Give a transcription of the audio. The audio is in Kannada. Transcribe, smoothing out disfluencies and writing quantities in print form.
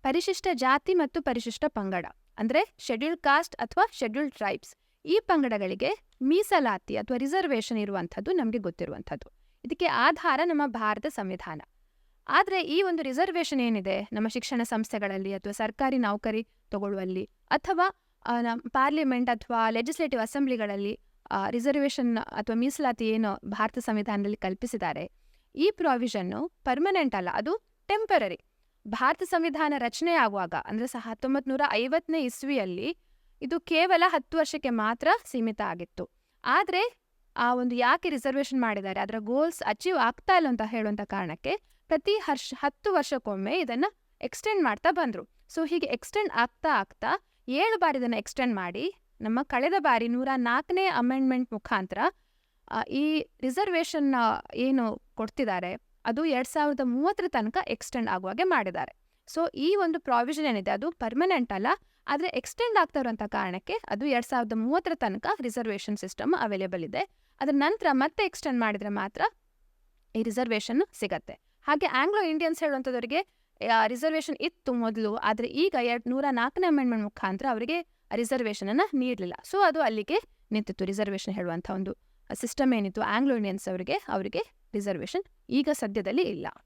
ಪರಿಶಿಷ್ಟ ಜಾತಿ ಮತ್ತು ಪರಿಶಿಷ್ಟ ಪಂಗಡ ಅಂದರೆ ಶೆಡ್ಯೂಲ್ಡ್ ಕಾಸ್ಟ್ ಅಥವಾ ಶೆಡ್ಯೂಲ್ಡ್ ಟ್ರೈಬ್ಸ್, ಈ ಪಂಗಡಗಳಿಗೆ ಮೀಸಲಾತಿ ಅಥವಾ ರಿಸರ್ವೇಷನ್ ಇರುವಂಥದ್ದು ನಮಗೆ ಗೊತ್ತಿರುವಂಥದ್ದು. ಇದಕ್ಕೆ ಆಧಾರ ನಮ್ಮ ಭಾರತ ಸಂವಿಧಾನ. ಆದರೆ ಈ ಒಂದು ರಿಸರ್ವೇಷನ್ ಏನಿದೆ ನಮ್ಮ ಶಿಕ್ಷಣ ಸಂಸ್ಥೆಗಳಲ್ಲಿ ಅಥವಾ ಸರ್ಕಾರಿ ನೌಕರಿ ತಗೊಳ್ಳುವಲ್ಲಿ ಅಥವಾ ಪಾರ್ಲಿಮೆಂಟ್ ಅಥವಾ ಲೆಜಿಸ್ಲೇಟಿವ್ ಅಸೆಂಬ್ಲಿಗಳಲ್ಲಿ ರಿಸರ್ವೇಷನ್ ಅಥವಾ ಮೀಸಲಾತಿ ಏನು ಭಾರತ ಸಂವಿಧಾನದಲ್ಲಿ ಕಲ್ಪಿಸಿದ್ದಾರೆ, ಈ ಪ್ರಾವಿಷನ್ನು ಪರ್ಮನೆಂಟ್ ಅಲ್ಲ, ಅದು ಟೆಂಪರರಿ. ಭಾರತ ಸಂವಿಧಾನ ರಚನೆ ಆಗುವಾಗ ಅಂದರೆ 1950ನೇ ಇಸ್ವಿಯಲ್ಲಿ ಇದು ಕೇವಲ 10 ವರ್ಷಕ್ಕೆ ಮಾತ್ರ ಸೀಮಿತ ಆಗಿತ್ತು. ಆದರೆ ಆ ಒಂದು ಯಾಕೆ ರಿಸರ್ವೇಷನ್ ಮಾಡಿದ್ದಾರೆ, ಅದರ ಗೋಲ್ಸ್ ಅಚೀವ್ ಆಗ್ತಾ ಇಲ್ಲ ಅಂತ ಹೇಳುವಂಥ ಕಾರಣಕ್ಕೆ ಪ್ರತಿ 10 ವರ್ಷಕ್ಕೊಮ್ಮೆ ಇದನ್ನು ಎಕ್ಸ್ಟೆಂಡ್ ಮಾಡ್ತಾ ಬಂದರು. ಸೊ ಹೀಗೆ ಎಕ್ಸ್ಟೆಂಡ್ ಆಗ್ತಾ ಆಗ್ತಾ 7 ಬಾರಿ ಇದನ್ನು ಎಕ್ಸ್ಟೆಂಡ್ ಮಾಡಿ ನಮ್ಮ ಕಳೆದ ಬಾರಿ 104ನೇ ಅಮೆಂಡ್ಮೆಂಟ್ ಮುಖಾಂತರ ಈ ರಿಸರ್ವೇಷನ್ ಏನು ಕೊಡ್ತಿದ್ದಾರೆ ಅದು 2030 ತನಕ ಎಕ್ಸ್ಟೆಂಡ್ ಆಗುವಾಗೆ ಮಾಡಿದ್ದಾರೆ. ಸೊ ಈ ಒಂದು ಪ್ರಾವಿಷನ್ ಏನಿದೆ ಅದು ಪರ್ಮನೆಂಟ್ ಅಲ್ಲ, ಆದರೆ ಎಕ್ಸ್ಟೆಂಡ್ ಆಗ್ತಾ ಇರುವಂಥ ಕಾರಣಕ್ಕೆ ಅದು 2030 ತನಕ ರಿಸರ್ವೇಷನ್ ಸಿಸ್ಟಮ್ ಅವೈಲೇಬಲ್ ಇದೆ. ಅದರ ನಂತರ ಮತ್ತೆ ಎಕ್ಸ್ಟೆಂಡ್ ಮಾಡಿದರೆ ಮಾತ್ರ ಈ ರಿಸರ್ವೇಷನ್ ಸಿಗತ್ತೆ. ಹಾಗೆ ಆಂಗ್ಲೋ ಇಂಡಿಯನ್ಸ್ ಹೇಳುವಂಥದ್ದವರಿಗೆ ರಿಸರ್ವೇಷನ್ ಇತ್ತು ಮೊದಲು, ಆದರೆ ಈಗ 104ನೇ ಅಮೆಂಡ್ಮೆಂಟ್ ಮುಖಾಂತರ ಅವರಿಗೆ ರಿಸರ್ವೇಷನನ್ನು ನೀಡಲಿಲ್ಲ. ಸೊ ಅದು ಅಲ್ಲಿಗೆ ನಿಂತಿತ್ತು. ರಿಸರ್ವೇಷನ್ ಹೇಳುವಂಥ ಒಂದು ಸಿಸ್ಟಮ್ ಏನಿತ್ತು ಆಂಗ್ಲೋ ಇಂಡಿಯನ್ಸ್ ಅವರಿಗೆ ರಿಸರ್ವೇಷನ್ ಈಗ ಸದ್ಯದಲ್ಲಿ ಇಲ್ಲ.